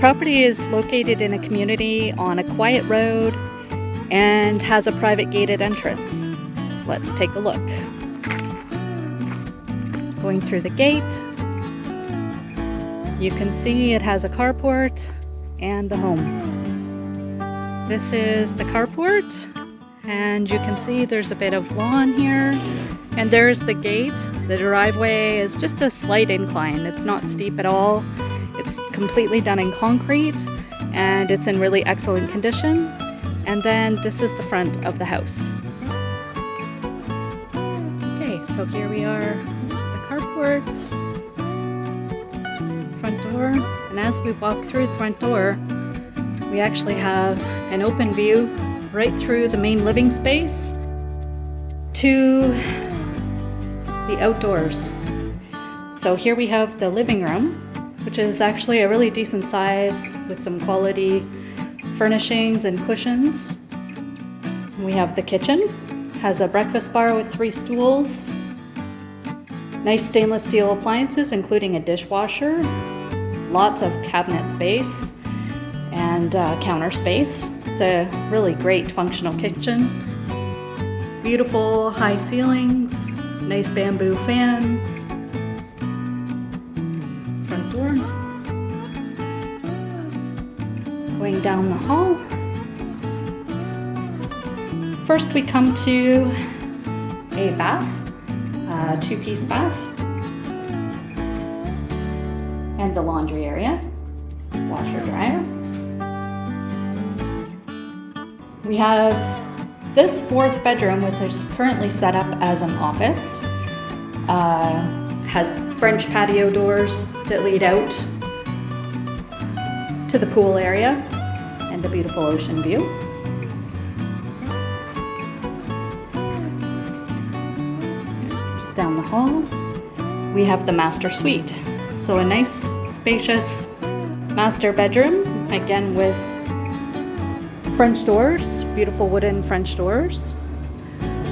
property is located in a community on a quiet road and has a private gated entrance. Let's take a look. Going through the gate, you can see it has a carport and the home. This is the carport, and you can see there's a bit of lawn here, and there's the gate. The driveway is just a slight incline. It's not steep at all. It's completely done in concrete, and it's in really excellent condition. And then this is the front of the house. Okay, so here we are. Carport, front door, and as we walk through the front door, we actually have an open view right through the main living space to the outdoors. So here we have the living room, which is actually a really decent size with some quality furnishings and cushions. We have the kitchen, has a breakfast bar with 3 stools. Nice stainless steel appliances, including a dishwasher, lots of cabinet space and counter space. It's a really great functional kitchen. Beautiful high ceilings, nice bamboo fans. Front door. Going down the hall. First we come to a bath. 2-piece bath and the laundry area, washer dryer. We have this 4th bedroom, which is currently set up as an office. Has French patio doors that lead out to the pool area and a beautiful ocean view. Down the hall, we have the master suite. So a nice, spacious master bedroom, again with French doors, beautiful wooden French doors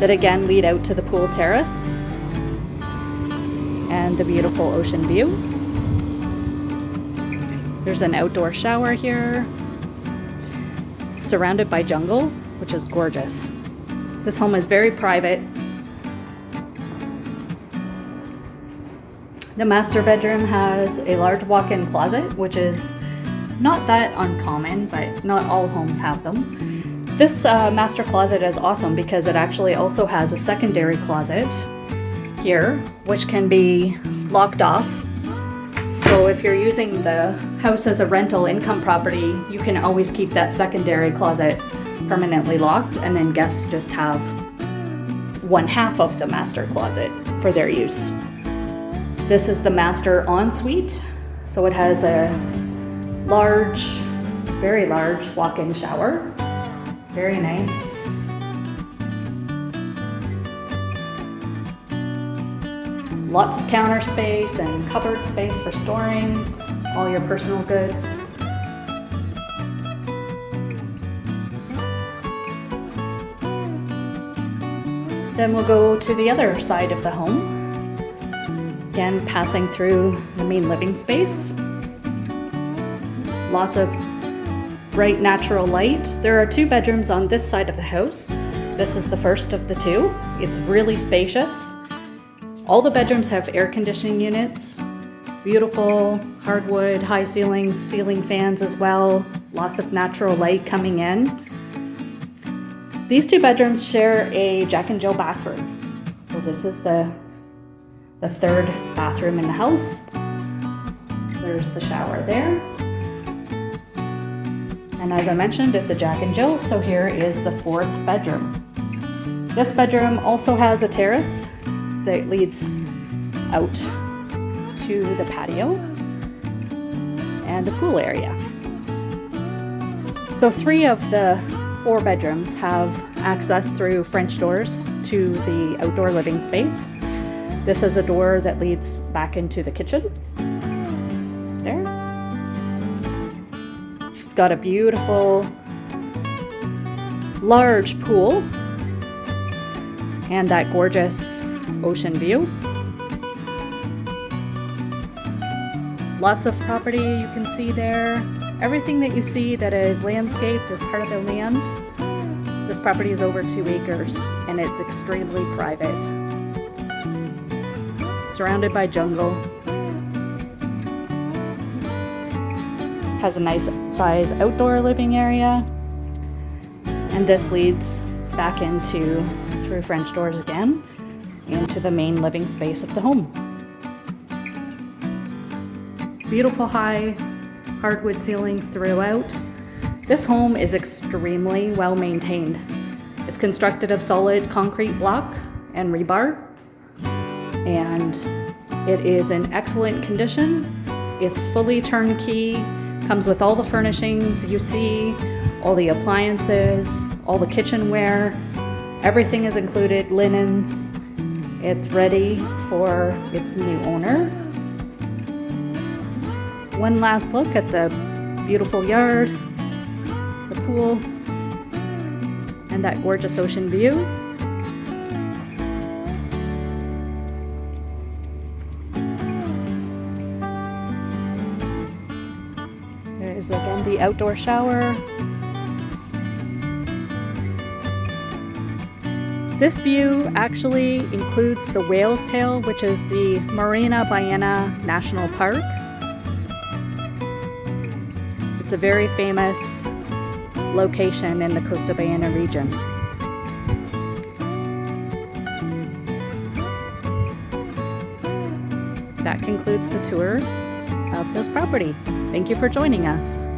that again lead out to the pool terrace and the beautiful ocean view. There's an outdoor shower here. It's surrounded by jungle, which is gorgeous. This home is very private. The master bedroom has a large walk-in closet, which is not that uncommon, but not all homes have them. This master closet is awesome because it actually also has a secondary closet here, which can be locked off. So if you're using the house as a rental income property, you can always keep that secondary closet permanently locked, and then guests just have 1/2 of the master closet for their use. This is the master ensuite, so it has a large, very large walk-in shower. Very nice. Lots of counter space and cupboard space for storing all your personal goods. Then we'll go to the other side of the home. Again, passing through the main living space. Lots of bright natural light. There are 2 bedrooms on this side of the house. This is the first of the 2. It's really spacious. All the bedrooms have air conditioning units. Beautiful hardwood, high ceilings, ceiling fans as well. Lots of natural light coming in. These 2 bedrooms share a Jack and Jill bathroom. So this is the 3rd bathroom in the house. There's the shower there. And as I mentioned, it's a Jack and Jill, so here is the 4th bedroom. This bedroom also has a terrace that leads out to the patio and the pool area. So 3 of the 4 bedrooms have access through French doors to the outdoor living space. This is a door that leads back into the kitchen. There. It's got a beautiful, large pool and that gorgeous ocean view. Lots of property you can see there. Everything that you see that is landscaped is part of the land. This property is over 2 acres and it's extremely private. Surrounded by jungle. Has a nice size outdoor living area. And this leads back into, through French doors again, into the main living space of the home. Beautiful high hardwood ceilings throughout. This home is extremely well maintained. It's constructed of solid concrete block and rebar, and it is in excellent condition. It's fully turnkey, comes with all the furnishings you see, all the appliances, all the kitchenware, everything is included, linens. It's ready for its new owner. One last look at the beautiful yard, the pool, and that gorgeous ocean view. There's again the outdoor shower. This view actually includes the Whale's Tail, which is the Costa Ballena National Park. It's a very famous location in the Costa Ballena region. That concludes the tour of this property. Thank you for joining us.